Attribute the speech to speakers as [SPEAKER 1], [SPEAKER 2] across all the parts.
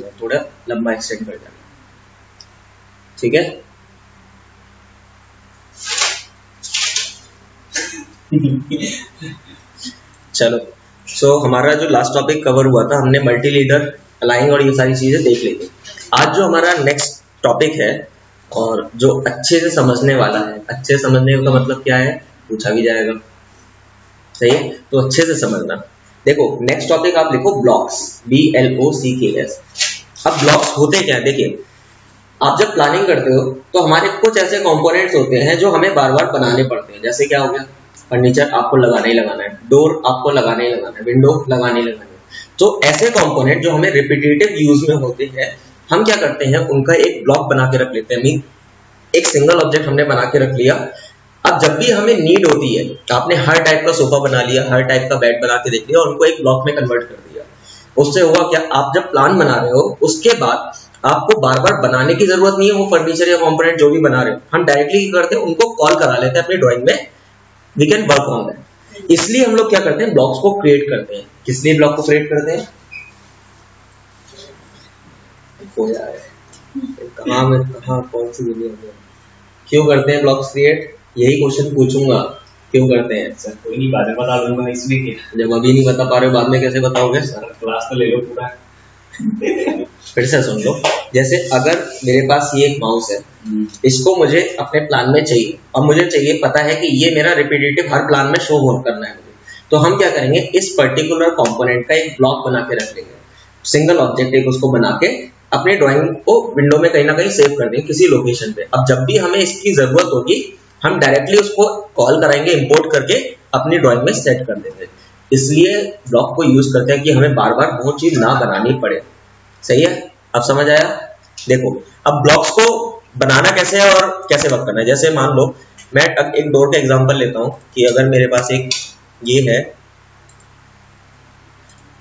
[SPEAKER 1] में थोड़ा लंबा एक्सटेंड कर जाएगा, ठीक है। चलो, सो हमारा जो लास्ट टॉपिक कवर हुआ था, हमने मल्टी लीडर, अलाइंग और ये सारी चीजें देख ली थी। आज जो हमारा नेक्स्ट टॉपिक है और जो अच्छे से समझने वाला है, अच्छे से समझने का मतलब क्या है, पूछा भी जाएगा, सही है, तो अच्छे से समझना। देखो नेक्स्ट टॉपिक आप लिखो ब्लॉक्स, BLOCKS। अब ब्लॉक्स होते क्या है, देखिए आप जब प्लानिंग करते हो तो हमारे कुछ ऐसे कंपोनेंट्स होते हैं जो हमें बार बार बनाने पड़ते हैं। जैसे क्या हो गया, फर्नीचर आपको लगाना ही लगाना है, डोर आपको लगाना ही लगाना है, विंडो लगाने ही लगाना है। तो ऐसे कंपोनेंट जो हमें रिपीटेटिव यूज में होते हैं, हम क्या करते हैं, उनका एक ब्लॉक बना के रख लेते हैं। मीन एक सिंगल ऑब्जेक्ट हमने बना के रख लिया। अब जब भी हमें नीड होती है, आपने हर टाइप का सोफा बना लिया, हर टाइप का बेड बना के देख लिया और उनको एक ब्लॉक में कन्वर्ट कर दिया। उससे हुआ क्या, आप जब प्लान बना रहे हो उसके बाद आपको बार बार बनाने की जरूरत नहीं है। वो फर्नीचर या कंपोनेंट जो भी बना रहे हो, हम डायरेक्टली करते हैं, उनको कॉल करा लेते हैं अपनी ड्राइंग में, we can work on that. इसलिए हम लोग क्या करते हैं, ब्लॉक्स को क्रिएट करते हैं। किस लिए ब्लॉक को क्रिएट करते हैं, कहाँ कौन सी वीडियो में क्यों करते हैं ब्लॉक्स क्रिएट, यही क्वेश्चन पूछूंगा, क्यों करते हैं सर?
[SPEAKER 2] कोई नहीं, बाद में बता दूंगा, इसलिए
[SPEAKER 1] जब अभी नहीं बता पा रहे हो बाद में कैसे बताओगे सर?
[SPEAKER 2] क्लास तो ले लो पूरा।
[SPEAKER 1] फिर से सुन लो, जैसे अगर मेरे पास ये एक माउस है, इसको मुझे अपने प्लान में चाहिए और मुझे चाहिए, पता है कि ये मेरा रिपीटेटिव हर प्लान में शो करना है मुझे, तो हम क्या करेंगे, इस पर्टिकुलर कंपोनेंट का एक ब्लॉक बना के रख लेंगे, सिंगल ऑब्जेक्ट एक उसको बना के अपने ड्राइंग को विंडो में कहीं ना कहीं सेव कर देंगे किसी लोकेशन पे। अब जब भी हमें इसकी जरूरत होगी, हम डायरेक्टली उसको कॉल कराएंगे, इंपोर्ट करके अपनी ड्राइंग में सेट कर देंगे। इसलिए ब्लॉक को यूज करते हैं कि हमें बार बार वो चीज ना बनानी पड़े। सही है, अब समझ आया? देखो अब ब्लॉक्स को बनाना कैसे है और कैसे वर्क करना है। जैसे मान लो मैं एक डोर का एग्जांपल लेता हूं कि अगर मेरे पास एक ये है,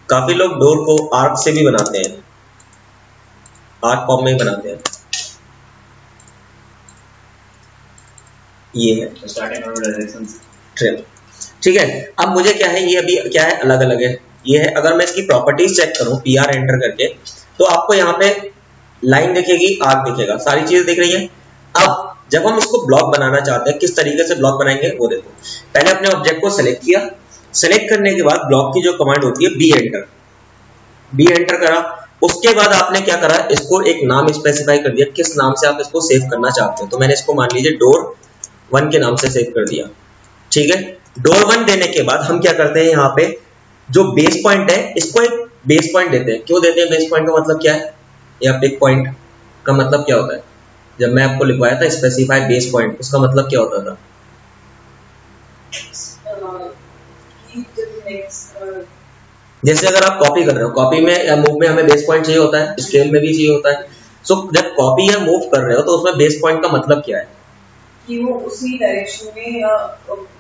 [SPEAKER 1] काफी लोग डोर को आर्क से भी बनाते हैं, आर्क फॉर्म में ही बनाते हैं। ये है ट्रेल, ठीक है। अब मुझे क्या है, ये अभी क्या है, अलग अलग है। ये है, अगर मैं इसकी प्रॉपर्टीज चेक करूं PR एंटर करके, तो आपको यहाँ पे लाइन दिखेगी, आर्क दिखेगा, सारी चीजें दिख रही है। अब जब हम इसको ब्लॉक बनाना चाहते हैं, किस तरीके से ब्लॉक बनाएंगे वो देखो। पहले अपने ऑब्जेक्ट को सिलेक्ट किया, सिलेक्ट करने के बाद ब्लॉक की जो कमांड होती है बी एंटर करा। उसके बाद आपने क्या करा, इसको एक नाम स्पेसिफाई कर दिया, किस नाम से आप इसको सेव करना चाहते हैं। तो मैंने इसको मान लीजिए डोर 1 के नाम से सेव कर दिया, ठीक है। डोर 1 देने के बाद हम क्या करते हैं, यहाँ पे जो बेस पॉइंट है, इसको एक बेस पॉइंट देते हैं। क्यों देते हैं बेस पॉइंट का मतलब क्या है, या पिक पॉइंट का मतलब क्या होता है? जब मैं आपको लिखवाया था स्पेसिफाई बेस पॉइंट, उसका मतलब क्या होता था? जैसे अगर आप कॉपी कर रहे हो, कॉपी में या मूव में हमें बेस पॉइंट चाहिए होता है, स्केल में भी चाहिए होता है। सो जब कॉपी या मूव कर रहे हो तो उसमें बेस पॉइंट का मतलब क्या है,
[SPEAKER 3] कि वो उसी डायरेक्शन में,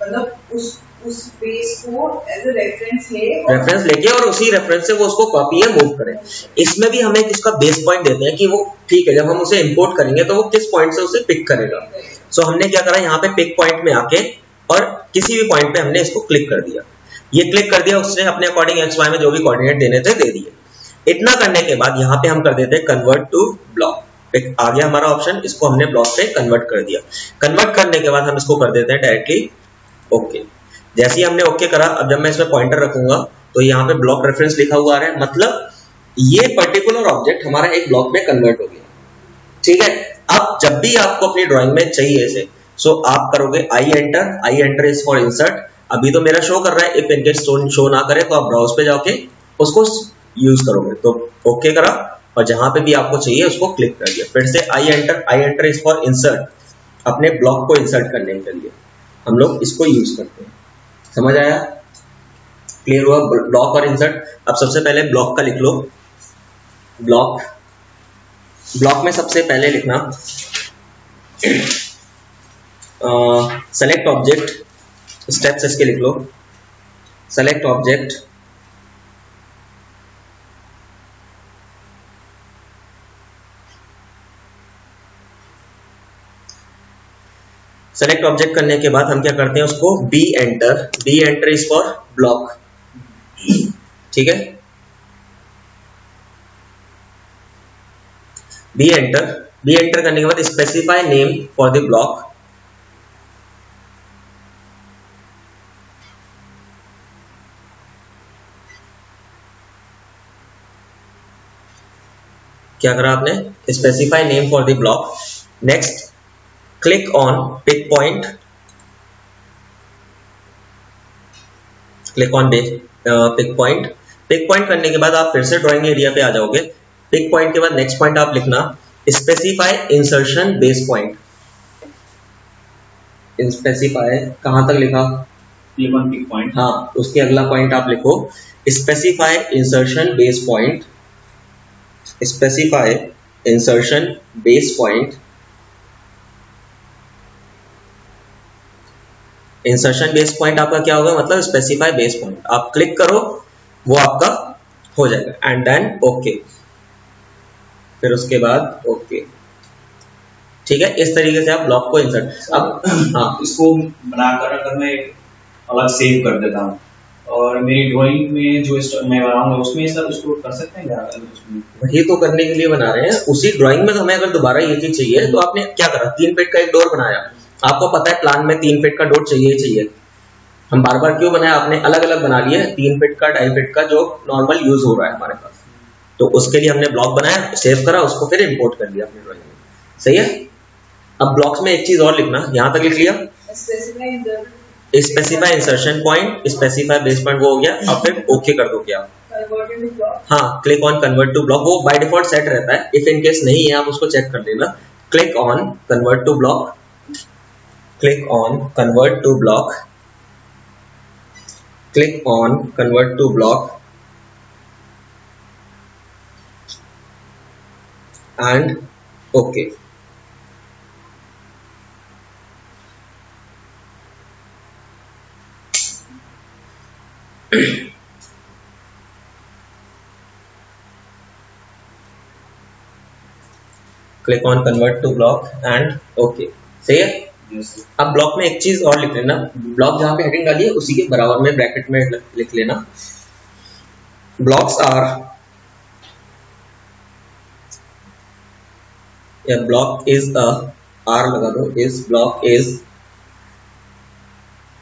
[SPEAKER 3] मतलब उस बेस को एज अ रेफरेंस लेके
[SPEAKER 1] और उसी रेफरेंस से वो उसको कॉपी या मूव करे। इसमें भी हमें इसका बेस पॉइंट देते हैं कि वो ठीक है, जब हम उसे इंपोर्ट करेंगे तो वो किस पॉइंट से उसे पिक करेगा। सो हमने क्या करा, यहाँ पे पिक पॉइंट में आके और किसी भी पॉइंट पे हमने इसको क्लिक कर दिया। ये क्लिक कर दिया, उसने अपने अकॉर्डिंग XY में जो भी कोऑर्डिनेट देने थे दे दिए। इतना करने के बाद यहाँ पे हम कर देते हैं कन्वर्ट टू ब्लॉक। आ गया हमारा ऑप्शन, इसको हमने ब्लॉक पे कन्वर्ट कर दिया। कन्वर्ट करने के बाद हम इसको कर देते हैं डायरेक्टली ओके। जैसे ही हमने ओके करा, अब जब मैं इसमें पॉइंटर रखूंगा तो यहाँ पे ब्लॉक रेफरेंस लिखा हुआ आ रहा है, मतलब ये पर्टिकुलर ऑब्जेक्ट हमारा एक ब्लॉक में कन्वर्ट हो गया, ठीक है। अब जब भी आपको अपनी ड्राइंग में चाहिए इसे, सो आप करोगे I enter is for insert. अभी तो मेरा शो कर रहा है, इफ इनकेस शो ना करे तो आप ब्राउज पे जाके उसको यूज करोगे। तो ओके करा और जहां पे भी आपको चाहिए उसको क्लिक कर दिया। फिर से I enter is for insert, अपने ब्लॉक को इंसर्ट करने के लिए हम लोग इसको यूज करते हैं। समझ आया? क्लियर हुआ ब्लॉक और इंसर्ट? अब सबसे पहले ब्लॉक का लिख लो। ब्लॉक में सबसे पहले लिखना सेलेक्ट ऑब्जेक्ट, स्टेप्स इसके लिख लो। सेलेक्ट ऑब्जेक्ट, सेलेक्ट ऑब्जेक्ट करने के बाद हम क्या करते हैं, उसको B enter is for block, ठीक है। बी एंटर करने के बाद specify name for the block. क्या करा आपने, specify name for the block. Next click on pick point, click on pick point. Pick point करने के बाद आप फिर से ड्राइंग एरिया पे आ जाओगे। पिक पॉइंट के बाद नेक्स्ट पॉइंट आप लिखना specify insertion base point. Specify कहां तक लिखा,
[SPEAKER 2] क्लिक ऑन पिक पॉइंट।
[SPEAKER 1] हाँ, उसके अगला पॉइंट आप लिखो specify insertion base point. Specify insertion base point. Insertion base point आपका क्या होगा, मतलब स्पेसिफाई बेस पॉइंट। आप क्लिक करो वो आपका हो जाएगा एंड देन ओके, फिर उसके बाद ओके। ठीक है, इस तरीके से आप ब्लॉक को इंसर्ट। अब हाँ,
[SPEAKER 2] इसको बनाकर अगर मैं अलग सेव कर देता हूँ और मेरी ड्राइंग में जो मैं बनाऊंगा उसमें सर उसको कर सकते हैं क्या?
[SPEAKER 1] वही तो करने के लिए बना रहे हैं। उसी ड्राइंग में हमें अगर दोबारा ये चीज चाहिए तो आपने क्या करा, 3 फीट का एक डोर बनाया। आपको पता है प्लान में 3 फीट का डोर चाहिए ही चाहिए। हम बार बार क्यों बनाया, आपने अलग अलग बना लिए 3 फीट का, 2.5 फीट का, जो नॉर्मल यूज हो रहा है हमारे पास। तो उसके लिए हमने ब्लॉक बनाया, सेव करा, उसको फिर इंपोर्ट कर लिया अपनी ड्राइंग में। सही है। अब ब्लॉक्स में एक चीज और लिखना, यहां तक लिख लिया specify insertion point, specify base point, वो हो गया। अब फिर ओके कर दोगे आप। हाँ, click on convert to block, वो बाय डिफॉल्ट सेट रहता है। इफ इन केस नहीं है आप उसको चेक कर लेना। Click on convert to block, click on convert to block, click on convert to block and okay. Click on convert to block and okay. सही है। अब ब्लॉक में एक चीज और लिख लेना, ब्लॉक जहां पे हेडिंग डाली है उसी के बराबर में ब्रैकेट में लिख लेना ब्लॉक्स आर, या ब्लॉक इज अ, आर लगा दो, is block is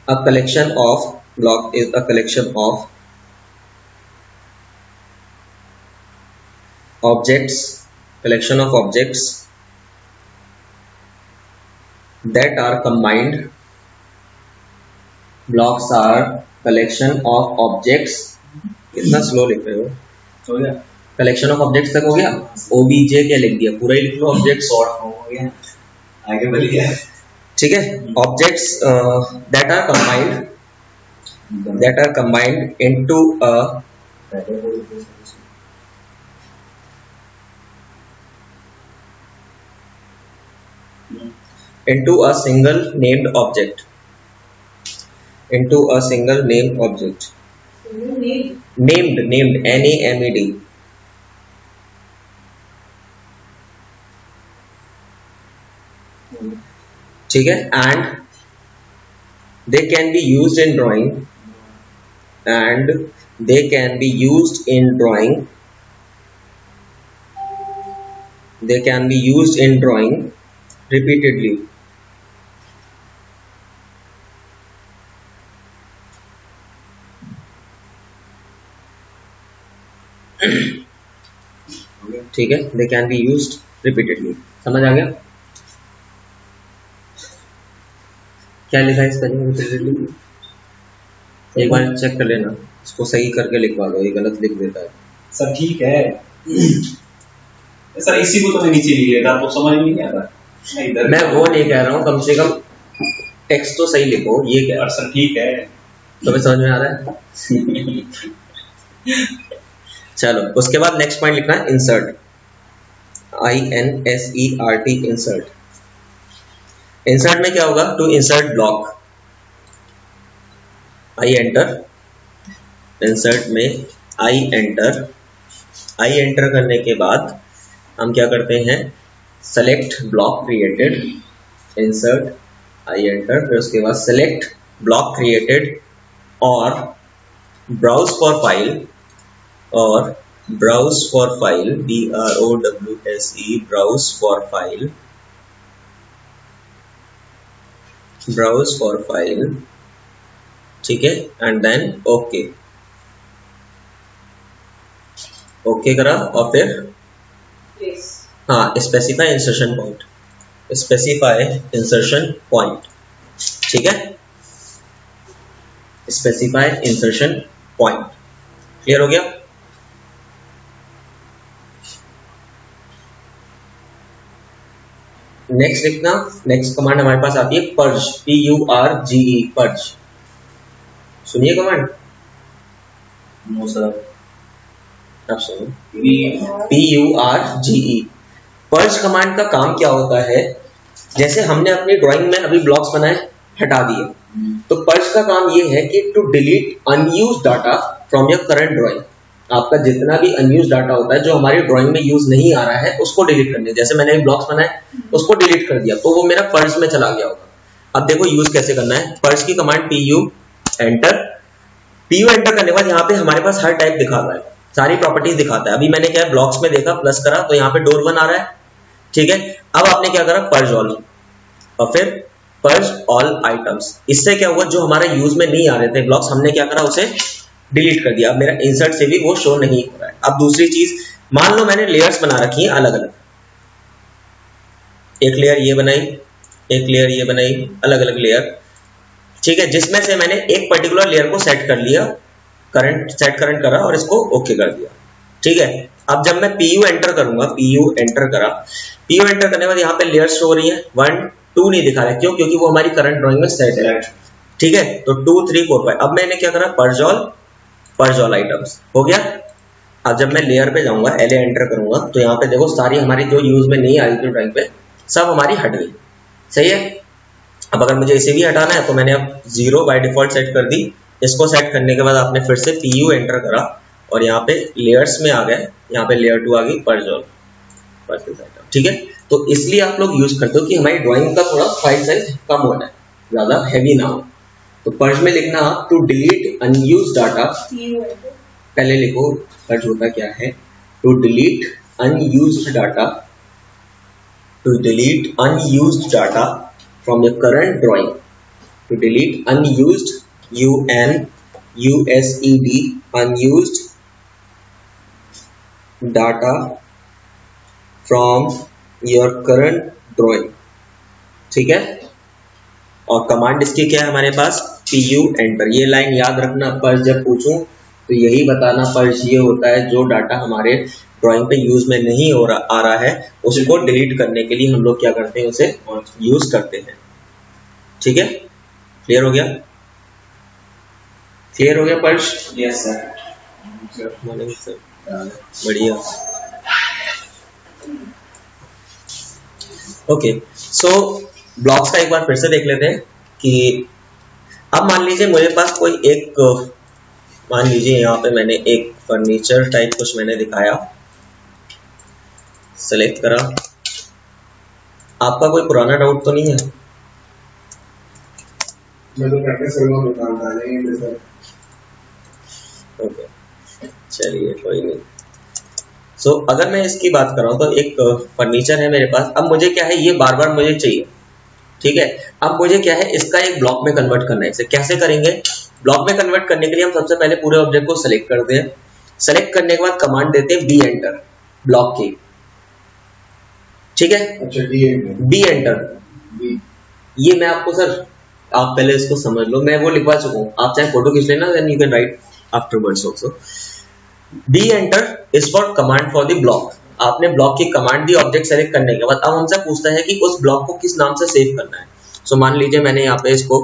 [SPEAKER 1] a collection of, block is a collection of objects, collection of objects that are combined। blocks are collection of objects, कितना स्लो लिख रहे हो गया, collection of objects तक हो गया। obj क्या लिख दिया, पूरा ही लिख लो objects,
[SPEAKER 2] शॉर्ट हो गया, आगे बढ़िए।
[SPEAKER 1] ठीक है। objects that are combined into a into a single named object, into a single named object, named NAMED, ठीक है। and they can be used in drawing, and they can be used in drawing, they can be used in drawing repeatedly, ठीक है। They can be used repeatedly, समझ आ गया क्या लिखा है इस पर रिपीटेडली। एक बार चेक कर लेना, इसको सही करके लिखवा दो, ये गलत लिख देता है।
[SPEAKER 2] सर ठीक है सर, इसी को तो मैं नीचे लिख लेता तो समझ में नहीं आता।
[SPEAKER 1] मैं वो नहीं कह रहा हूँ, कम से कम टेक्स्ट तो सही लिखो, ये कह रहा हूँ।
[SPEAKER 2] सर ठीक है,
[SPEAKER 1] तुम्हें समझ में आ रहा है चलो, उसके बाद नेक्स्ट पॉइंट लिखना है इंसर्ट, INSERT, इंसर्ट। इंसर्ट में क्या होगा, to insert block, I enter. Insert में आई एंटर, आई एंटर करने के बाद हम क्या करते हैं, select block created, insert I enter, फिर उसके बाद सेलेक्ट ब्लॉक क्रिएटेड और ब्राउज फॉर फाइल, और browse for file, browse, browse for file, browse for file, ठीक है, एंड देन ओके, ओके करा और फिर हाँ specify insertion point, specify insertion point, ठीक है, स्पेसिफाई इंसर्शन पॉइंट, क्लियर हो गया। नेक्स्ट लिखना, नेक्स्ट कमांड हमारे पास आती है पर्ज, PURGE, पर्ज, सुनिए कमांड।
[SPEAKER 2] No sir.
[SPEAKER 1] अब सुनो, PURGE, पर्ज कमांड का काम क्या होता है, जैसे हमने अपनी ड्राइंग में अभी ब्लॉक्स बनाए हटा दिए, तो पर्ज का काम ये है कि to delete unused data from your current drawing, आपका जितना भी अनयूज्ड डाटा होता है जो हमारी ड्राइंग में यूज नहीं आ रहा है उसको डिलीट करने, जैसे मैंने ब्लॉक्स बनाए उसको डिलीट कर दिया तो वो मेरा पर्ज में चला गया होगा। अब देखो यूज कैसे करना है, पर्ज की command PU enter, PU enter करने के बाद यहाँ पे हमारे पास हर टाइप दिखाता है, सारी प्रॉपर्टीज दिखाता है। अभी मैंने क्या है ब्लॉक्स में देखा, प्लस करा तो यहाँ पे डोर 1 आ रहा है, ठीक है। अब आपने क्या करा, पर्ज ऑल, और फिर पर्ज ऑल आइटम्स, इससे क्या हुआ जो हमारा यूज में नहीं आ रहे थे ब्लॉक्स, हमने क्या करा उसे डिलीट कर दिया, अब मेरा इंसर्ट से भी वो शो नहीं हो रहा है। अब दूसरी चीज, मान लो मैंने लेयर्स बना रखी है अलग अलग, एक लेयर ये बनाई, एक लेयर ये बनाई, अलग अलग लेयर, ठीक है, जिसमें से मैंने एक पर्टिकुलर लेयर को सेट कर लिया, करंट सेट करंट करा और इसको ओके कर दिया, ठीक है। अब जब मैं PU एंटर करूंगा, PU एंटर करा, PU एंटर करने के बाद यहाँ पे लेयर्स शो हो रही है, 1 2 नहीं दिखा रहा है, क्यों, क्योंकि वो हमारी करंट ड्राइंग में सेट है, ठीक है। तो 2 3 4 5, अब मैंने क्या करा, पर्ज ऑल आइटम्स हो गया। अब जब मैं लेयर पे जाऊंगा, LA एंटर करूंगा, तो यहाँ पे देखो सारी हमारी जो यूज में नहीं आ रही थी ड्राइंग पे सब हमारी हट गई, सही है। अब अगर मुझे इसे भी हटाना है तो मैंने अब 0 बाय डिफॉल्ट सेट कर दी, इसको सेट करने के बाद आपने फिर से PU एंटर करा और यहाँ पे लेयर्स में आ गए, यहाँ पे लेयर 2 आ गई, पर्ज ऑल, ठीक है। तो इसलिए आप लोग यूज करते हो कि हमारी ड्राइंग का थोड़ा फाइल साइज कम होना है, ज्यादा हैवी ना हो। तो पर्ज में लिखना टू डिलीट अनयूज्ड डाटा, पहले लिखो पर्ज होता क्या है, to delete unused data, to delete unused data from your current drawing, to delete unused, UNUSED, unused data from your current drawing, ठीक है। और कमांड इसकी क्या है हमारे पास, PU एंटर, ये लाइन याद रखना, पर्ज जब पूछूं तो यही बताना, पर्ज ये होता है जो डाटा हमारे ड्राइंग पे यूज में नहीं हो रहा आ रहा है उसको डिलीट करने के लिए हम लोग क्या करते हैं, उसे यूज करते हैं, ठीक है। क्लियर हो गया, क्लियर हो गया पर्ज?
[SPEAKER 2] Yes sir.
[SPEAKER 1] बढ़िया, ओके। सो ब्लॉक्स का एक बार फिर से देख लेते हैं कि अब मान लीजिए मेरे पास कोई एक, मान लीजिए यहाँ पे मैंने एक फर्नीचर टाइप कुछ मैंने दिखाया, सेलेक्ट करा, आपका कोई पुराना डाउट तो नहीं है? ओके, चलिए कोई नहीं। सो अगर मैं इसकी बात कर रहा हूँ तो एक फर्नीचर है मेरे पास, अब मुझे क्या है ये बार बार मुझे चाहिए, ठीक है। अब मुझे क्या है इसका एक ब्लॉक में कन्वर्ट करना है, इसे कैसे करेंगे, ब्लॉक में कन्वर्ट करने के लिए हम सबसे पहले पूरे ऑब्जेक्ट को सेलेक्ट करते हैं, सेलेक्ट करने के बाद कमांड देते हैं B एंटर, ब्लॉक की, ठीक है।
[SPEAKER 4] अच्छा,
[SPEAKER 1] B एंटर, ये मैं आपको सर, आप पहले इसको समझ लो, मैं वो लिखवा चुका हूँ, आप चाहे फोटो खींच लेना, then you can write afterwards also. B enter is for command for the block, आपने ब्लॉक की कमांड दी ऑब्जेक्ट सेलेक्ट करने के बाद, अब हमसे पूछता है कि उस ब्लॉक को किस नाम से सेव करना है। सो मान लीजिए मैंने यहाँ पे इसको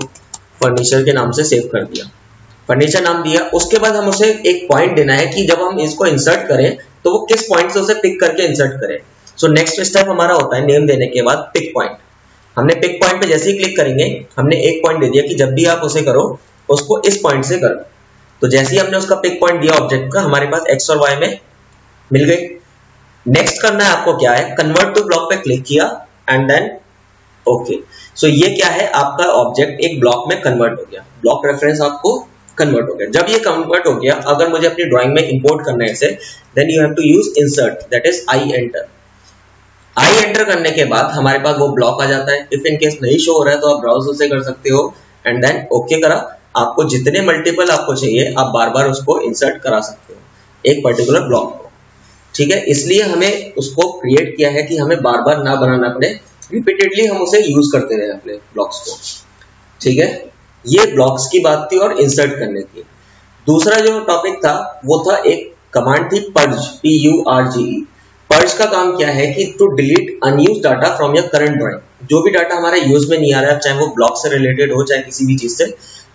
[SPEAKER 1] फर्नीचर के नाम से सेव कर दिया, फर्नीचर नाम दिया, उसके बाद हम उसे एक पॉइंट देना है कि जब हम इसको इंसर्ट करें तो वो किस पॉइंट से उसे पिक करके इंसर्ट करें। सो नेक्स्ट स्टेप हमारा होता है नेम देने के बाद पिक पॉइंट, हमने पिक पॉइंट पे जैसे ही क्लिक करेंगे हमने एक पॉइंट दे दिया कि जब भी आप उसे करो उसको इस पॉइंट से करो, तो जैसे ही हमने उसका पिक पॉइंट दिया ऑब्जेक्ट का, हमारे पास x और y में मिल गई। नेक्स्ट करना है आपको क्या है, कन्वर्ट टू ब्लॉक पे क्लिक किया एंड देन ओके। सो ये क्या है, आपका ऑब्जेक्ट एक ब्लॉक में कन्वर्ट हो गया। ब्लॉक रेफरेंस आपको कन्वर्ट हो गया। जब ये कन्वर्ट हो गया, अगर मुझे अपनी ड्राइंग में इंपोर्ट करना है इसे, then you have to use insert, that is I enter. I enter करने के बाद हमारे पास वो ब्लॉक आ जाता है। इफ इन केस नहीं शो हो रहा है तो आप ब्राउज से कर सकते हो एंड देन ओके करा। आपको जितने मल्टीपल आपको चाहिए आप बार बार उसको इंसर्ट करा सकते हो एक पर्टिकुलर ब्लॉक को, ठीक है। इसलिए हमें उसको क्रिएट किया है कि हमें बार बार ना बनाना पड़े, रिपीटेडली हम उसे यूज करते रहे अपने ब्लॉक्स को, ठीक है। ये ब्लॉक्स की बात थी और इंसर्ट करने की। दूसरा जो टॉपिक था वो था एक कमांड थी पर्ज, PURGE। पर्ज का काम क्या है कि to delete unused data from your current drawing. जो भी डाटा हमारे यूज में नहीं आ रहा है, चाहे वो ब्लॉक से रिलेटेड हो चाहे किसी भी चीज से,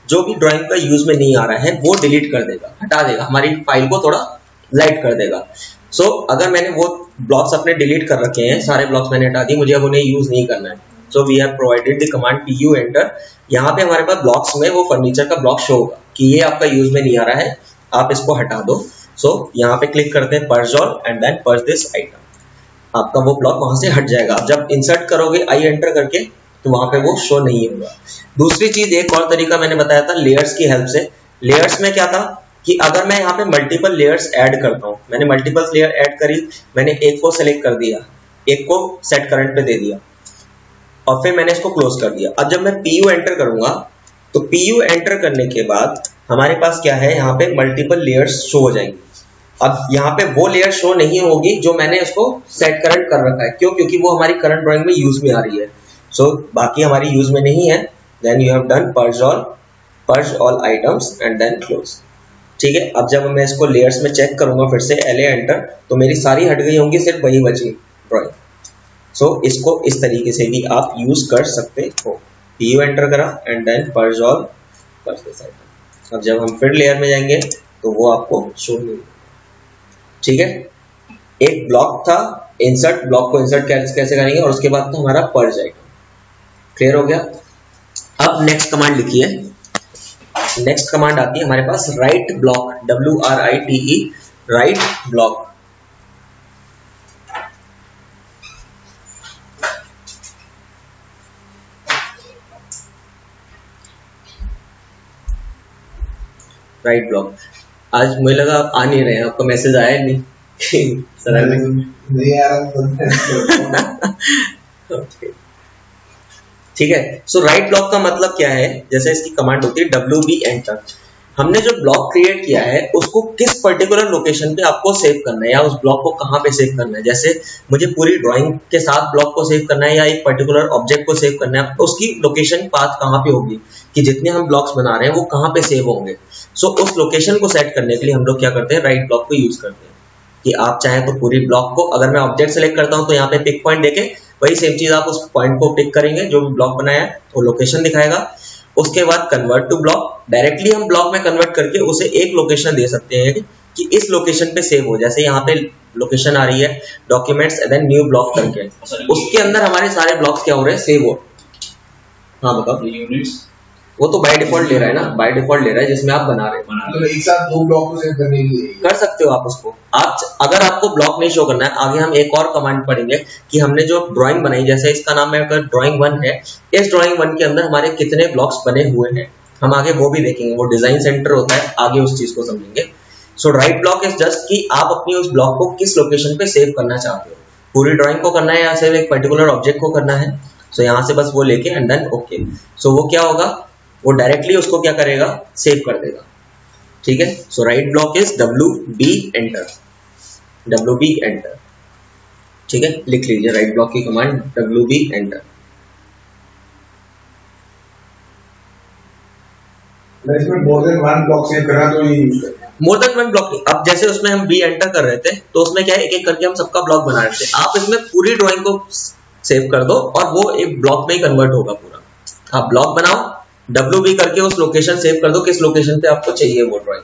[SPEAKER 1] जो भी ड्राइंग का यूज में नहीं आ रहा है वो डिलीट कर देगा, हटा देगा, हमारी फाइल को थोड़ा लाइट कर देगा। सो अगर मैंने वो ब्लॉक्स अपने डिलीट कर रखे हैं, सारे ब्लॉक्स मैंने हटा दिए, मुझे अब उन्हें यूज नहीं करना है, so we have provided the command PU enter. यहाँ पे हमारे पास ब्लॉक्स में वो फर्नीचर का ब्लॉक शो होगा कि ये आपका यूज में नहीं आ रहा है, आप इसको हटा दो। सो यहाँ पे क्लिक करते हैं purge all and then purge this item, आपका वो ब्लॉक वहां से हट जाएगा। अब जब इंसर्ट करोगे आई एंटर करके तो वहां पे वो शो नहीं होगा। दूसरी चीज, एक और तरीका मैंने बताया था लेयर्स की हेल्प से। लेयर्स में क्या था कि अगर मैं यहाँ पे मल्टीपल लेयर्स ऐड करता हूँ, मैंने मल्टीपल लेयर ऐड करी, मैंने एक को सेलेक्ट कर दिया, एक को सेट करंट पे दे दिया और फिर मैंने इसको क्लोज कर दिया। अब जब मैं PU एंटर करूंगा तो PU एंटर करने के बाद हमारे पास क्या है, यहाँ पे मल्टीपल लेयर्स शो हो जाएंगी। अब यहाँ पे वो लेयर शो नहीं होगी जो मैंने उसको सेट करंट कर रखा है, क्यों? क्योंकि वो हमारी करंट ड्राइंग में यूज में आ रही है। सो बाकी हमारी यूज में नहीं है। Then you have done purge all items and then close, ठीक है। अब जब मैं इसको लेयर्स में चेक करूंगा फिर से LA एंटर, तो मेरी सारी हट गई होंगी, सिर्फ वही बची ड्राइंग। सो इसको इस तरीके से भी आप यूज कर सकते हो। PU एंटर करा and then purge all, purge this item. अब जब हम फिर लेयर में जाएंगे तो वो आपको शो नहीं होगा, ठीक है। एक ब्लॉक था इंसर्ट, ब्लॉक को इंसर्ट कैसे करेंगे, और उसके बाद तो हमारा पर्ज आइटम क्लियर हो गया। अब नेक्स्ट कमांड लिखिए। नेक्स्ट कमांड आती है हमारे पास write block, WRITE, write block. Write block. आज मुझे लगा आप आ नहीं रहे हैं, आपका मैसेज आया नहीं सर
[SPEAKER 4] नहीं आ रहा।
[SPEAKER 1] ठीक है। सो राइट ब्लॉक का मतलब क्या है, जैसे इसकी कमांड होती है WB एंटर। हमने जो ब्लॉक क्रिएट किया है उसको किस पर्टिकुलर लोकेशन पे आपको सेव करना है, या उस ब्लॉक को कहाँ पे सेव करना है। जैसे मुझे पूरी ड्राइंग के साथ ब्लॉक को सेव करना है या एक पर्टिकुलर ऑब्जेक्ट को सेव करना है, तो उसकी लोकेशन पाथ कहाँ पे होगी कि जितने हम ब्लॉक्स बना रहे हैं वो कहाँ पे सेव होंगे। सो उस लोकेशन को सेट करने के लिए हम लोग क्या करते हैं, राइट ब्लॉक को यूज करते हैं। कि आप चाहें तो पूरी ब्लॉक को, अगर मैं ऑब्जेक्ट सेलेक्ट करता हूं तो यहाँ पे पिक पॉइंट देके वही सेम चीज आप उस पॉइंट को पिक करेंगे जो भी ब्लॉक बनाया है, वो लोकेशन दिखाएगा। उसके बाद कन्वर्ट टू ब्लॉक, डायरेक्टली हम ब्लॉक में कन्वर्ट करके उसे एक लोकेशन दे सकते हैं कि इस लोकेशन पे सेव हो। जैसे यहाँ पे लोकेशन आ रही है documents and then new block करके, उसके अंदर हमारे सारे ब्लॉक्स क्या हो रहे हैं, सेव हो। हाँ बताओ।
[SPEAKER 2] यूनिट्स
[SPEAKER 1] वो तो बाय डिफॉल्ट ले रहा है ना, बाय डिफॉल्ट ले रहा है जिसमें आप बना रहे हैं।
[SPEAKER 4] तो एक साथ दो ब्लॉक को सेव करने के लिए
[SPEAKER 1] कर सकते हो आप उसको। आप अगर आपको ब्लॉक नहीं शो करना है, आगे हम एक और कमांड पढ़ेंगे कि हमने जो ड्राइंग बनाई, जैसे इसका नाम है अगर ड्राइंग 1 है, इस ड्राइंग 1 के अंदर हमारे कितने ब्लॉक्स बने हुए हैं, हम आगे वो भी देखेंगे। वो डिजाइन सेंटर होता है, आगे उस चीज को समझेंगे। सो राइट ब्लॉक इज जस्ट कि आप अपनी उस ब्लॉक को किस लोकेशन पे सेव करना चाहते हो, पूरी ड्राइंग को करना है या सिर्फ एक पर्टिकुलर ऑब्जेक्ट को करना है। सो यहाँ से बस वो लेके एंड देन ओके। सो वो क्या होगा, वो डायरेक्टली उसको क्या करेगा, सेव कर देगा। ठीक है। So write block is WB enter, WB enter. ठीक है, लिख लीजिए राइट ब्लॉक की कमांड WB एंटर।
[SPEAKER 4] इसमें more than one block save करना तो ये यूज करना है।
[SPEAKER 1] More than one block. अब जैसे उसमें हम B एंटर कर रहे थे तो उसमें क्या है, एक एक करके हम सबका ब्लॉक बना रहे थे। आप इसमें पूरी ड्राइंग को सेव कर दो और वो एक ब्लॉक में ही कन्वर्ट होगा पूरा। आप ब्लॉक बनाओ, WB करके उस लोकेशन सेव कर दो किस लोकेशन पे आपको चाहिए वो ड्राइंग।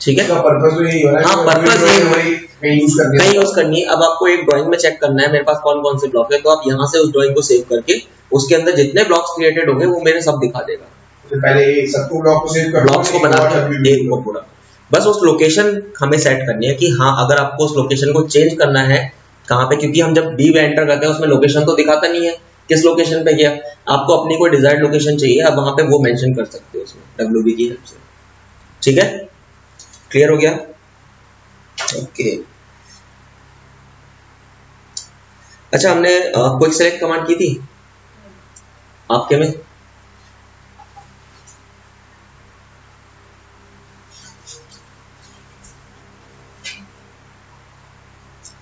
[SPEAKER 1] ठीक है,
[SPEAKER 4] पर्पस तो यही हो रहा है।
[SPEAKER 1] हाँ, पर्पस यही
[SPEAKER 4] नहीं
[SPEAKER 1] यूज करनी है। अब आपको एक ड्राइंग में चेक करना है मेरे पास कौन कौन से ब्लॉक है, तो आप यहाँ से उस ड्राइंग को सेव करके उसके अंदर जितने ब्लॉक्स क्रिएटेड होंगे वो मेरे सब दिखा देगा।
[SPEAKER 4] तो पहले सबको ब्लॉक को सेव कर,
[SPEAKER 1] ब्लॉक्स को बना के एक को पूरा, बस उस लोकेशन हमें सेट करनी है कि हाँ अगर आपको उस लोकेशन को चेंज करना है कहाँ पे, क्योंकि हम जब B एंटर करते हैं उसमें लोकेशन तो दिखाता नहीं है किस लोकेशन पे गया। आपको अपनी कोई डिजायर्ड लोकेशन चाहिए, आप वहां पे वो मेंशन कर सकते हो उसमें WB की हेल्प से। ठीक है, क्लियर हो गया? ओके। अच्छा, हमने क्विक सेलेक्ट कमांड की थी आपके में?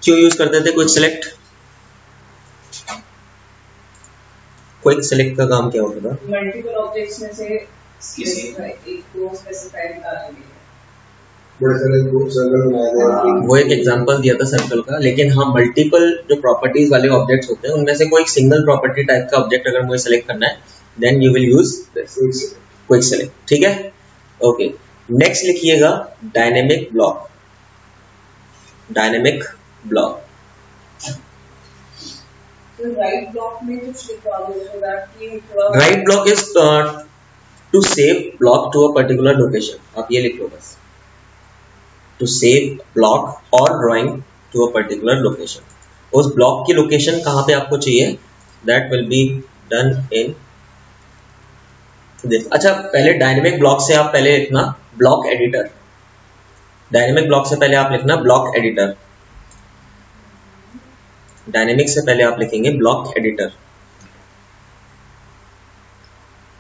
[SPEAKER 1] क्यों यूज करते थे क्विक सेलेक्ट? क्विक सेलेक्ट का काम क्या होता था?
[SPEAKER 3] मल्टीपल ऑब्जेक्ट्स में से एक को स्पेसिफाई करेंगे।
[SPEAKER 4] बड़े सारे ग्रुप सर्कल बनाए
[SPEAKER 1] वो एक एग्जांपल दिया था सर्कल का, लेकिन हाँ मल्टीपल जो प्रॉपर्टीज वाले ऑब्जेक्ट्स होते हैं उनमें से कोई सिंगल प्रॉपर्टी टाइप का ऑब्जेक्ट अगर मुझे सेलेक्ट करना है then you will use quick select, ठीक है? ओके, नेक्स्ट लिखिएगा डायनेमिक ब्लॉक। डायनेमिक ब्लॉक,
[SPEAKER 3] तो राइट ब्लॉक में कुछ लिखवा दो सो दैट कि थोड़ा
[SPEAKER 1] write block is to save block to a particular location. आप ये लिख लो बस, टू सेव ब्लॉक और drawing to a particular location. उस ब्लॉक की लोकेशन कहाँ पे आपको चाहिए, that will be done in this. अच्छा, पहले डायनेमिक ब्लॉक से आप पहले लिखना ब्लॉक एडिटर। डायनेमिक ब्लॉक से पहले आप लिखना ब्लॉक एडिटर। डायनेमिक से पहले आप लिखेंगे block editor.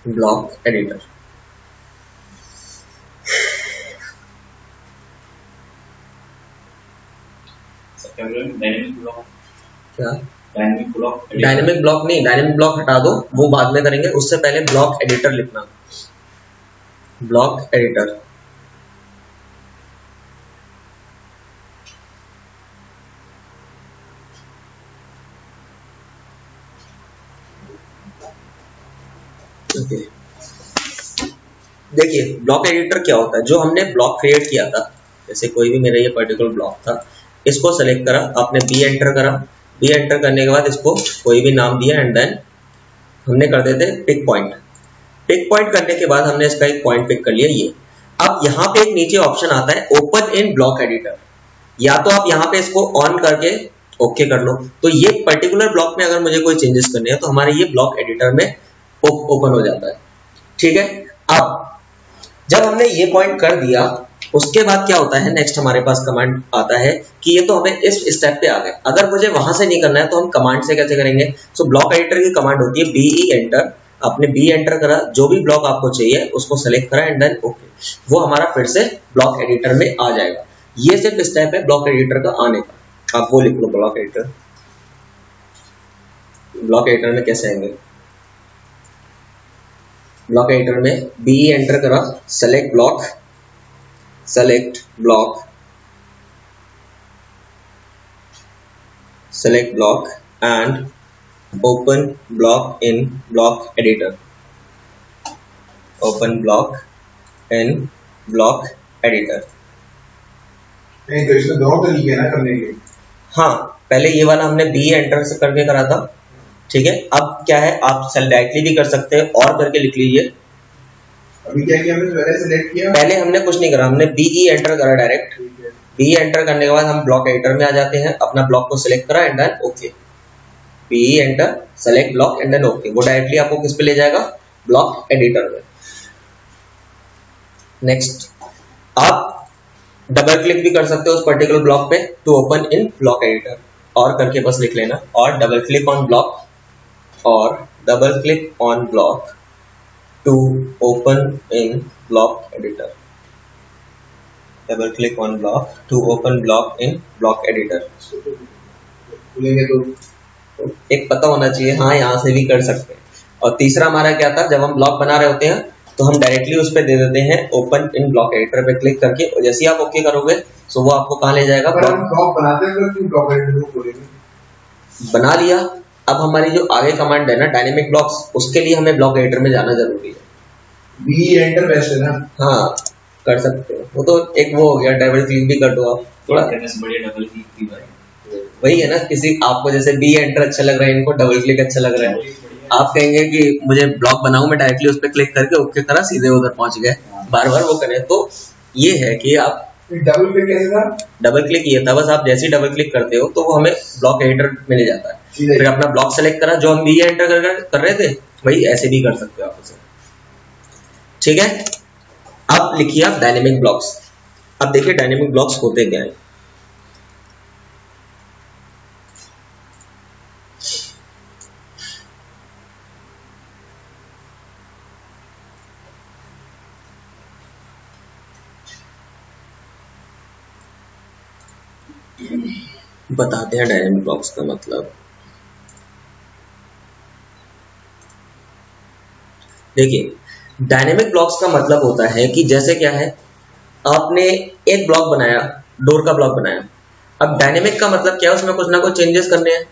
[SPEAKER 1] Block editor,
[SPEAKER 2] dynamic block
[SPEAKER 1] क्या?
[SPEAKER 2] डायनेमिक ब्लॉक
[SPEAKER 1] डायनेमिक ब्लॉक नहीं, डायनेमिक ब्लॉक हटा दो, वो बाद में करेंगे। उससे पहले ब्लॉक एडिटर लिखना, ब्लॉक एडिटर। ओके, देखिए ब्लॉक एडिटर क्या होता है। जो हमने ब्लॉक क्रिएट किया था, जैसे कोई भी मेरा ये पर्टिकुलर ब्लॉक था, इसको सेलेक्ट करा, आपने बी एंटर करा। बी एंटर करने के बाद इसको कोई भी नाम दिया एंड देन हमने कर देते पिक पॉइंट। पिक पॉइंट करने के बाद हमने इसका एक पॉइंट पिक कर लिया ये। अब यहाँ पे एक नीचे ऑप्शन आता है ओपन इन ब्लॉक एडिटर, या तो आप यहाँ पे इसको ऑन करके ओके कर लो। तो ये पर्टिकुलर ब्लॉक में अगर मुझे कोई चेंजेस करने हैं तो हमारे ये ब्लॉक एडिटर में ओपन हो जाता है, ठीक है? अब जब हमने ये पॉइंट कर दिया, उसके बाद क्या होता है, नेक्स्ट हमारे पास कमांड आता है कि ये तो हमें इस स्टेप पे आ गए। अगर मुझे वहां से नहीं करना है तो हम कमांड से कैसे करेंगे? सो ब्लॉक एडिटर की कमांड होती है बीई एंटर। आपने बी एंटर करा, जो भी ब्लॉक आपको चाहिए उसको सेलेक्ट करा एंड देन ओके, वो हमारा फिर से ब्लॉक एडिटर में आ जाएगा। ये सिर्फ स्टेप है ब्लॉक एडिटर का आने का। आप वो लिख लो ब्लॉक एडिटर। ब्लॉक एडिटर में कैसे आएंगे? ब्लॉक एडिटर में बी एंटर करा, select block, select block, select block and open block in block editor, open block in block editor।
[SPEAKER 4] नहीं तो इसमें दो तरीके हैं ना करने के।
[SPEAKER 1] हाँ, पहले ये वाला हमने बी एंटर से करके करा था, ठीक है? अब क्या है, आप डायरेक्टली भी कर सकते हैं और करके लिख लीजिए।
[SPEAKER 4] अभी क्या किया हमने, पहले सेलेक्ट किया,
[SPEAKER 1] पहले हमने कुछ नहीं करा, हमने बीई एंटर करा डायरेक्ट। बी एंटर करने के बाद हम ब्लॉक एडिटर में आ जाते हैं, अपना ब्लॉक को सिलेक्ट करा and then okay. B enter, select block and then okay, वो डायरेक्टली आपको किस पे ले जाएगा? ब्लॉक एडिटर में। नेक्स्ट, आप डबल क्लिक भी कर सकते हो उस पर्टिकुलर ब्लॉक पे to open in block editor, और करके बस लिख लेना, और डबल क्लिक ऑन ब्लॉक, और double click on block to open in block editor, double click on block to open block in block editor।
[SPEAKER 4] खुलेंगे तो
[SPEAKER 1] एक पता होना चाहिए, हाँ यहाँ से भी कर सकते हैं। और तीसरा हमारा क्या था, जब हम ब्लॉक बना रहे होते हैं तो हम डायरेक्टली उस पर दे देते हैं ओपन इन ब्लॉक एडिटर पे क्लिक करके, और जैसे ही आप ओके करोगे तो वो आपको कहाँ ले जाएगा?
[SPEAKER 4] ब्लॉक बनाते हैं तो ब्लॉक एडिटर को खोलेंगे,
[SPEAKER 1] बना लिया। अब हमारी जो आगे कमांड है ना डायनेमिक ब्लॉक्स, उसके लिए हमें ब्लॉक एडिटर में जाना जरूरी है।
[SPEAKER 4] बी एंटर बेस्ट है ना?
[SPEAKER 1] हाँ, कर सकते हो, वो तो एक वो हो गया, डबल क्लिक भी कर दो आप थोड़ा।
[SPEAKER 2] करने से बढ़िया डबल क्लिक की भाई,
[SPEAKER 1] वही है ना, किसी आपको जैसे बी एंटर अच्छा लग रहा है, इनको डबल क्लिक अच्छा लग रहा है। आप कहेंगे कि मुझे ब्लॉक बनाऊं, मैं डायरेक्टली उस पर क्लिक करके ओके करा, सीधे उधर पहुंच गए, बार बार वो करें। तो ये है कि आप
[SPEAKER 4] डबल क्लिक कैसे था?
[SPEAKER 1] डबल क्लिक ये था, बस आप जैसे ही डबल क्लिक करते हो तो वो हमें ब्लॉक एडिटर में ले जाता है। फिर अपना ब्लॉक सेलेक्ट करा, जो हम बी एंटर कर रहे थे वही ऐसे भी कर सकते हो आप उसे, ठीक है? अब लिखिए आप डायनेमिक ब्लॉक्स। अब देखिए डायनेमिक ब्लॉक्स होते क्या है। बताते हैं डायनेमिक ब्लॉक्स का मतलब। देखिए डायनेमिक ब्लॉक्स का मतलब होता है कि जैसे क्या है, आपने एक ब्लॉक बनाया, डोर का ब्लॉक बनाया। अब डायनेमिक का मतलब क्या है, उसमें कुछ ना कुछ चेंजेस करने हैं।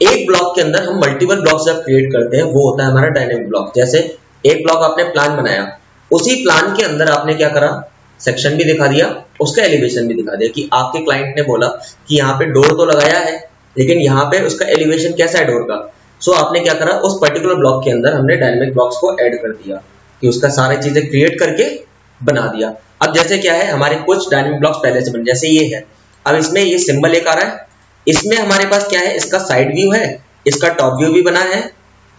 [SPEAKER 1] एक ब्लॉक के अंदर हम मल्टीपल ब्लॉक्स जब क्रिएट करते हैं वो होता है हमारा डायनेमिक ब्लॉक। जैसे एक ब्लॉक आपने प्लान बनाया, उसी प्लान के अंदर आपने क्या करा, सेक्शन भी दिखा दिया, उसका एलिवेशन भी दिखा दिया कि आपके क्लाइंट ने बोला कि यहाँ पे डोर तो लगाया है लेकिन यहाँ पे उसका एलिवेशन कैसा है डोर का। सो आपने क्या करा, उस पर्टिकुलर ब्लॉक के अंदर हमने डायनेमिक ब्लॉक्स को ऐड कर दिया कि उसका सारी चीजें क्रिएट करके बना दिया। अब जैसे क्या है, हमारे कुछ डायनेमिक ब्लॉक्स पहले से बने, जैसे ये है। अब इसमें ये सिंबल एक आ रहा है, इसमें हमारे पास क्या है, इसका साइड व्यू है, इसका टॉप व्यू भी बना है,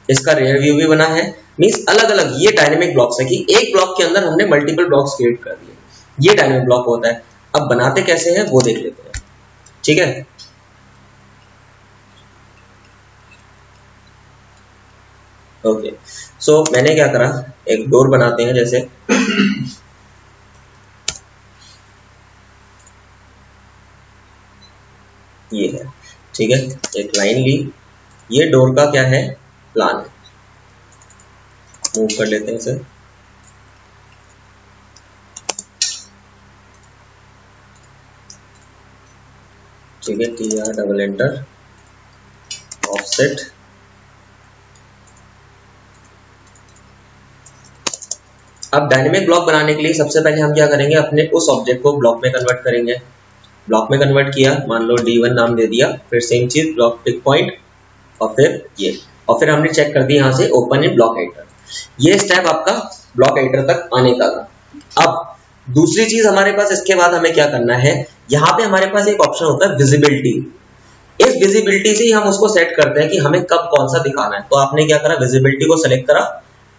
[SPEAKER 1] इसका रेयर व्यू भी बना है। मींस अलग अलग ये डायनेमिक ब्लॉक्स है कि एक ब्लॉक के अंदर हमने मल्टीपल ब्लॉक्स क्रिएट कर दिए। ये डायनेमिक ब्लॉक होता है। अब बनाते कैसे हैं वो देख लेते हैं, ठीक है। ओके, सो मैंने क्या करा, एक डोर बनाते हैं जैसे ये है, ठीक है। एक लाइन ली, ये डोर का क्या है, प्लान है। मूव कर लेते हैं इसे। ठीक है, TR डबल एंटर, ऑफसेट। अब डायनेमिक ब्लॉक बनाने के लिए सबसे पहले हम क्या करेंगे, अपने उस ऑब्जेक्ट को ब्लॉक में कन्वर्ट करेंगे। ब्लॉक में कन्वर्ट किया, मान लो D1 नाम दे दिया, फिर सेम चीज ब्लॉक पिक पॉइंट और फिर ये, और फिर हमने चेक कर दिया यहाँ से ओपन इन ब्लॉक एडिटर। ये स्टेप आपका ब्लॉक एडिटर तक आने का था। अब दूसरी चीज हमारे पास इसके बाद हमें क्या करना है, यहाँ पे हमारे पास एक ऑप्शन होता है विजिबिलिटी। इस विजिबिलिटी से ही हम उसको सेट करते हैं कि हमें कब कौन सा दिखाना है। तो आपने क्या करा, विजिबिलिटी को सेलेक्ट करा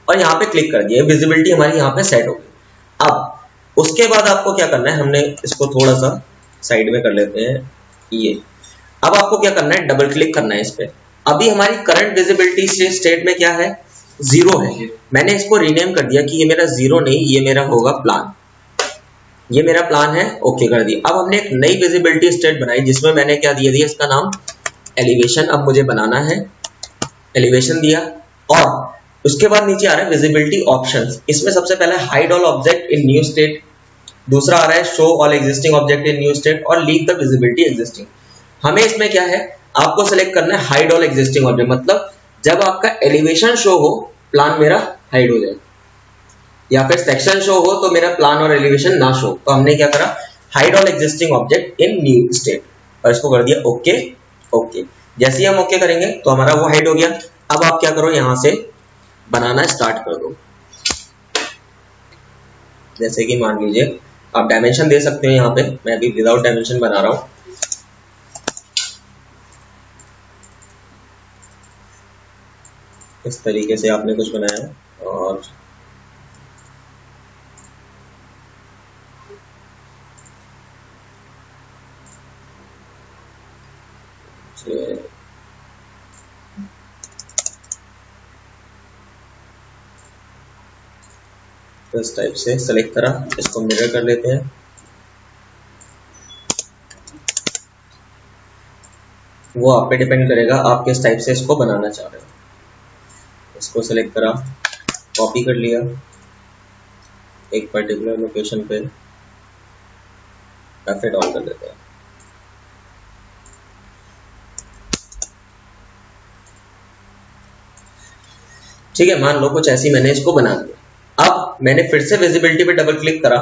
[SPEAKER 1] और यहाँ पे क्लिक कर दिया, विजिबिलिटी हमारी यहाँ पे सेट हो गई। अब उसके बाद आपको क्या करना है, हमने इसको थोड़ा सा साइड में कर लेते हैं ये। अब आपको क्या करना है, डबल क्लिक करना है इस पे। अभी हमारी करंट विजिबिलिटी स्टेट में क्या है, 0 है। मैंने इसको रीनेम कर दिया कि ये मेरा 0 नहीं, ये मेरा होगा प्लान। ये मेरा प्लान है, ओके कर दिया। अब हमने एक नई विजिबिलिटी स्टेट बनाई जिसमें मैंने क्या दिया इसका नाम एलिवेशन। अब मुझे बनाना है, एलिवेशन दिया और उसके बाद नीचे आ रहा है विजिबिलिटी ऑप्शंस। इसमें सबसे पहले hide all object in new state, दूसरा आ रहा है show all existing object in new state और लीव द विजिबिलिटी एग्जिस्टिंग। हमें इसमें क्या है, आपको सेलेक्ट करना है हाइड ऑल एग्जिस्टिंग ऑब्जेक्ट, मतलब जब आपका एलिवेशन शो हो प्लान मेरा हाइड हो जाए, या फिर सेक्शन शो हो तो मेरा प्लान और एलिवेशन ना शो। तो हमने क्या करा, hide all existing object in new state और इसको कर दिया ओके। ओके, जैसे ही हम ओके करेंगे तो हमारा वो हाइड हो गया। अब आप क्या करो, यहां से बनाना स्टार्ट कर दो। जैसे कि मान लीजिए आप डायमेंशन दे सकते हो, यहाँ पे मैं अभी विदाउट डायमेंशन बना रहा हूं। इस तरीके से आपने कुछ बनाया है और इस टाइप से सेलेक्ट करा, इसको मिरर कर लेते हैं। वो आप पे डिपेंड करेगा आप किस टाइप से इसको बनाना चाह रहे हो। इसको सेलेक्ट करा, कॉपी कर लिया एक पर्टिकुलर लोकेशन पे, एफ8 ऑन कर देते हैं। ठीक है, मान लो कुछ ऐसी मैंने इसको बना दिया। अब मैंने फिर से विजिबिलिटी पे डबल क्लिक करा,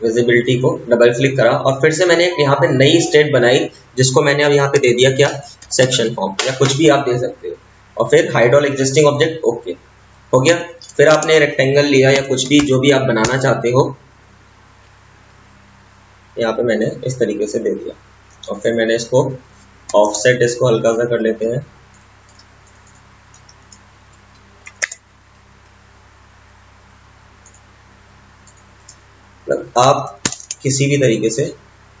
[SPEAKER 1] विजिबिलिटी को डबल क्लिक करा और फिर से मैंने एक यहाँ पे नई स्टेट बनाई जिसको मैंने अब यहाँ पे दे दिया क्या, सेक्शन फॉर्म, या कुछ भी आप दे सकते हो। और फिर hide all existing object, okay हो गया। फिर आपने रेक्टेंगल लिया या कुछ भी जो भी आप बनाना चाहते हो, यहाँ पे मैंने इस तरीके से दे दिया और फिर मैंने इसको ऑफसेट, इसको हल्का सा कर लेते हैं। आप किसी भी तरीके से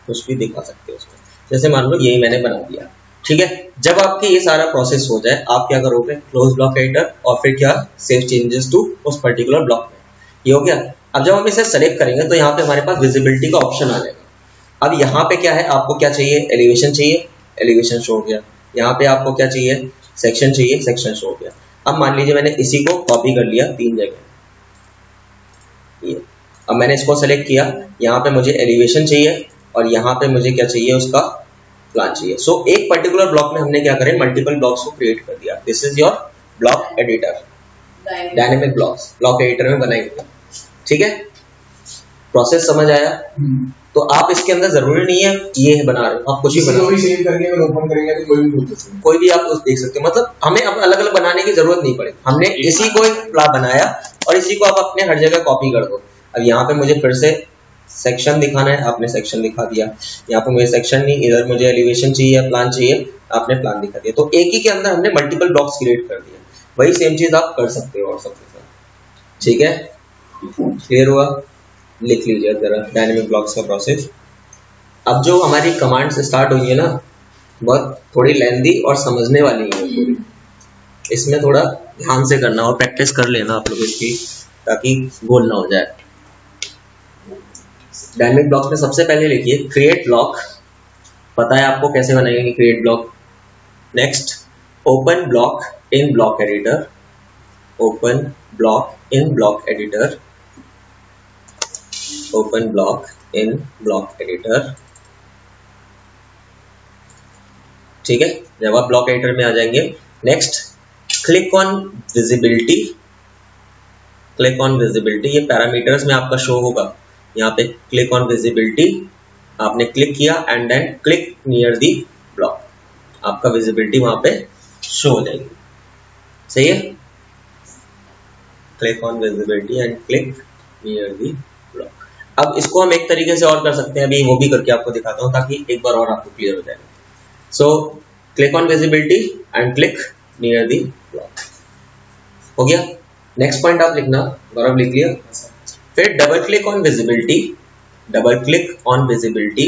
[SPEAKER 1] कुछ भी दिखा सकते हो उसमें। जैसे मान लो यही मैंने बना दिया, ठीक है। जब आपके ये सारा प्रोसेस हो जाए आप क्या करोगे, क्लोज ब्लॉक एडिटर और फिर क्या, सेव चेंजेस टू उस पर्टिकुलर ब्लॉक में। ये हो गया। अब जब हम इसे सेलेक्ट करेंगे तो यहाँ पे हमारे पास विजिबिलिटी का ऑप्शन आ जाएगा। अब यहाँ पे क्या है, आपको क्या चाहिए, एलिवेशन चाहिए, एलिवेशन शो हो गया। यहाँ पे आपको क्या चाहिए, सेक्शन चाहिए, सेक्शन शो हो गया। अब मान लीजिए मैंने इसी को कॉपी कर लिया 3 जगह, ये अब मैंने इसको सेलेक्ट किया, यहाँ पे मुझे एलिवेशन चाहिए और यहाँ पे मुझे क्या चाहिए, उसका प्लान चाहिए। सो एक पर्टिकुलर ब्लॉक में हमने क्या करें, मल्टीपल ब्लॉक्स को क्रिएट कर दिया। This is your block editor, dynamic blocks block editor में बनाएंगे, ठीक है। प्रोसेस समझ आया? तो आप इसके अंदर जरूरी नहीं है ये बना रहे हो, आप कुछ भी बना
[SPEAKER 4] सेव करके अगर ओपन करेंगे तो कोई भी बोल सकते हैं,
[SPEAKER 1] कोई भी आप उस देख सकते हो। मतलब हमें अब अलग अलग बनाने की जरूरत नहीं पड़ेगी, हमने इसी को एक प्ला बनाया और इसी को आप अपने हर जगह कॉपी कर दो। अब यहाँ पे मुझे फिर से सेक्शन दिखाना है, आपने सेक्शन दिखा दिया। यहाँ पे मुझे सेक्शन नहीं, इधर मुझे एलिवेशन चाहिए, प्लान चाहिए, आपने प्लान दिखा दिया। तो एक ही के अंदर हमने मल्टीपल ब्लॉक्स क्रिएट कर दिया। वही सेम चीज आप कर सकते हो और सबके साथ, ठीक है। क्लियर हुआ? लिख लीजिए जरा डायनेमिक ब्लॉक्स का प्रोसेस। अब जो हमारी कमांड्स स्टार्ट हुई है ना, बहुत थोड़ी लेंदी और समझने वाली है पूरी, इसमें थोड़ा ध्यान से करना और प्रैक्टिस कर लेना आप लोग इसकी, ताकि गोल ना हो जाए। डायनेमिक ब्लॉक्स में सबसे पहले लिखिए क्रिएट ब्लॉक, पता है आपको कैसे बनाएंगे create block. Next open block in block editor, open block in block editor, open block in block editor, ठीक है। जब आप ब्लॉक एडिटर में आ जाएंगे, next click on visibility, click on visibility, ये पैरामीटर्स में आपका शो होगा। यहाँ पे क्लिक ऑन विजिबिलिटी आपने क्लिक किया and then click near the block, आपका विजिबिलिटी वहां पे शो हो जाएगी, सही है। Click on visibility and click near the block. अब इसको हम एक तरीके से और कर सकते हैं, अभी वो भी करके आपको दिखाता हूँ ताकि एक बार और आपको क्लियर हो जाएगा। So click on visibility and click near the block, हो गया। नेक्स्ट पॉइंट आप लिखना, गौरव लिख लिया। फिर double click on visibility, double click on visibility,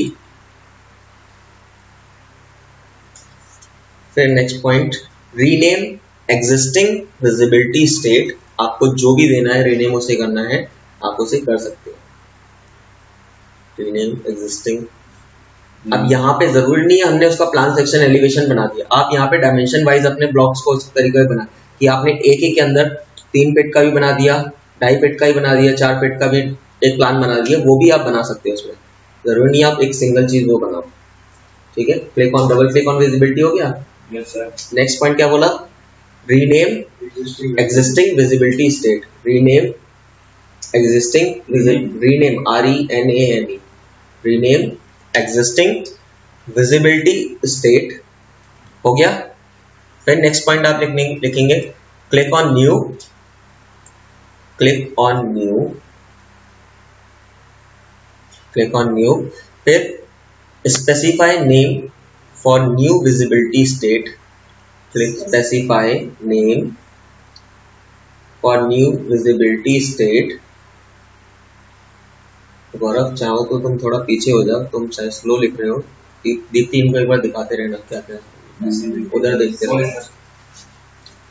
[SPEAKER 1] फिर next point rename existing visibility state, आपको जो भी देना है रीनेम उसे करना है, आप उसे कर सकते हो, रीनेम एग्जिस्टिंग। अब यहाँ पे जरूरी नहीं है हमने उसका प्लान सेक्शन एलिवेशन बना दिया, आप यहाँ पे डायमेंशन वाइज अपने ब्लॉक्स को उस तरीके से बना कि आपने एक ही के अंदर 3 फीट का भी बना दिया, 2.5 फीट का भी बना दिया, 4 फीट का भी एक प्लान बना दिया, वो भी आप बना सकते हो उसमें, जरूरी नहीं आप एक सिंगल चीज वो बनाओ, ठीक है। Click on, double click on visibility हो गया। नेक्स्ट पॉइंट क्या बोला, rename existing visibility state, rename existing, rename RENAME, rename existing visibility state, हो गया। फिर नेक्स्ट पॉइंट आप लिखेंगे click on new, click on new, click on new, फिर specify name for new visibility state, click specify name for new visibility state. Gaurav चाहो तो तुम थोड़ा पीछे हो जाओ, तुम शायद स्लो लिख रहे हो, दीप्ति इनको एक बार दिखाते रहना क्या क्या उधर देखते रहो,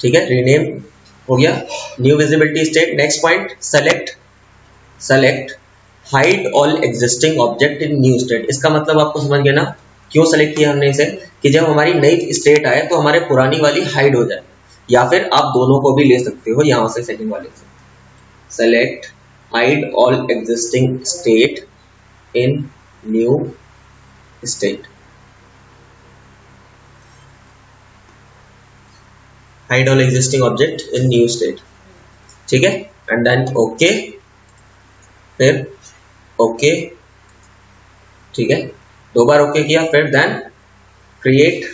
[SPEAKER 1] ठीक है। रीनेम हो गया, new visibility state. Next point select, select hide all existing object in new state. इसका मतलब आपको समझ गया ना क्यों सेलेक्ट किया हमने इसे, कि जब हमारी नई स्टेट आए तो हमारे पुरानी वाली हाइड हो जाए, या फिर आप दोनों को भी ले सकते हो यहां से सेकंड वाले से। Select hide all existing state in new state, hide all existing object in new state, ठीक है। एंड देन ओके, फिर ओके, ठीक है, 2 बार ओके किया, फिर देन क्रिएट,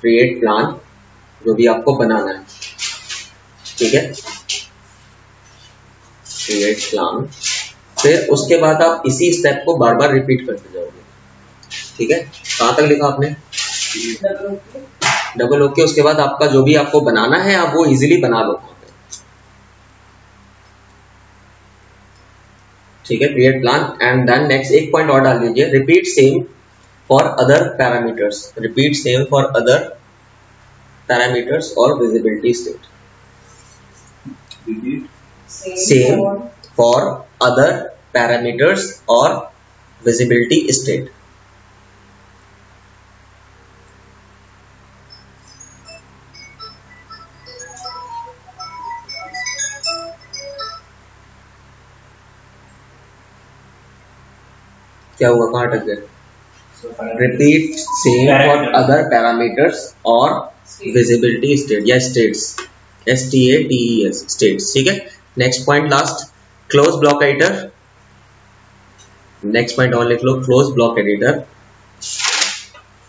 [SPEAKER 1] क्रिएट प्लान, जो भी आपको बनाना है, ठीक है, क्रिएट प्लान। फिर उसके बाद आप इसी स्टेप को बार बार रिपीट करते जाओगे, ठीक है। कहां तक लिखा आपने, डबल ओके। उसके बाद आपका जो भी आपको बनाना है आप वो इजीली बना लो, ठीक है, create plan and then next एक पॉइंट और डाल दीजिए, repeat same for other parameters, repeat same for other parameters और visibility state, same for other parameters और विजिबिलिटी स्टेट। क्या हुआ, कहाँ अटक गए? Repeat same for other parameters और विजिबिलिटी स्टेट या स्टेट्स, STATES स्टेट्स, ठीक है। Next point last, close block editor, next point और लिख लो, close block editor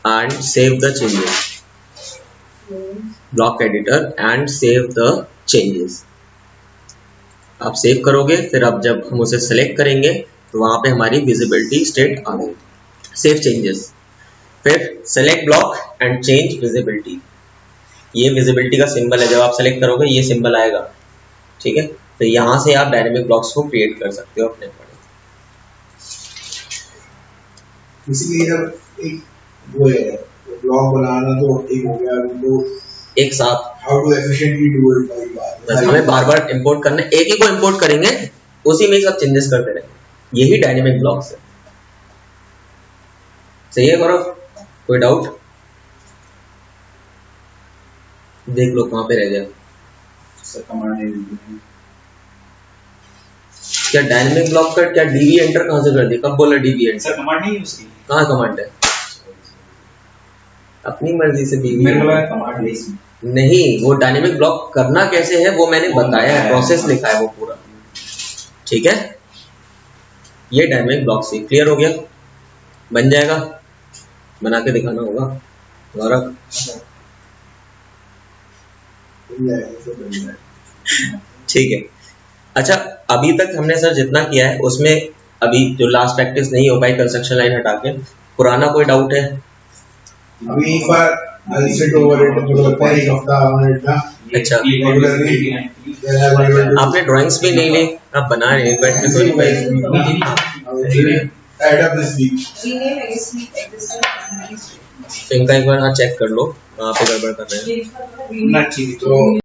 [SPEAKER 1] and save the changes, block editor and save the changes. आप save करोगे, फिर आप जब हम उसे सेलेक्ट करेंगे तो वहां पे हमारी विजिबिलिटी स्टेट आ गई, सेव चेंजेस, फिर select block and change visibility, ये विजिबिलिटी का सिंबल है, जब आप सेलेक्ट करोगे ये सिंबल आएगा, ठीक है। तो यहां से आप डायनेमिक ब्लॉक्स को क्रिएट कर सकते हो अपने पर।
[SPEAKER 4] इसीलिए जब एक वो है ब्लॉग बनाना तो एक हो गया, तो
[SPEAKER 1] एक साथ
[SPEAKER 4] how to efficiently do it,
[SPEAKER 1] बस हमें बार बार इंपोर्ट करना है, एक ही को इंपोर्ट करेंगे, उसी में सब चेंजेस करते रहेंगे, यही डायनेमिक ब्लॉक्स है। सही है गौरव, कोई डाउट? देख लो कहां पे रह गया। क्या डायनेमिक ब्लॉक का क्या डीवी एंटर कहां से कर दिया, कब बोला डीवी एंटर?
[SPEAKER 2] सर कमांड नहीं यूज की,
[SPEAKER 1] कहां कमांड है? अपनी मर्जी से डीवी
[SPEAKER 2] मेरे को लगा कमांड
[SPEAKER 1] नहीं, वो डायनेमिक ब्लॉक करना कैसे है वो मैंने बताया है, प्रोसेस लिखा है वो पूरा, ठीक है। ये डायनेमिक ब्लॉक से क्लियर हो गया, बन जाएगा, बना के दिखाना होगा गौरव। ठीक है, अच्छा अभी तक हमने सर जितना किया है उसमें अभी जो लास्ट प्रैक्टिस नहीं हो पाई कंस्ट्रक्शन लाइन हटा के, पुराना कोई डाउट है?
[SPEAKER 4] अभी एक बार I'll sit over it, मुझे लगता है एक हफ्ता मिनट ना।
[SPEAKER 1] अच्छा,
[SPEAKER 4] रेगुलरली
[SPEAKER 1] आपने ड्राइंग्स भी नहीं ली, आप बना रहे हैं, बैठ के तो नहीं पाए।
[SPEAKER 4] Add up this week,
[SPEAKER 3] rename existing
[SPEAKER 1] इनका एक बार चेक कर लो, वहाँ पे गड़बड़ कर रहे हैं।
[SPEAKER 3] तो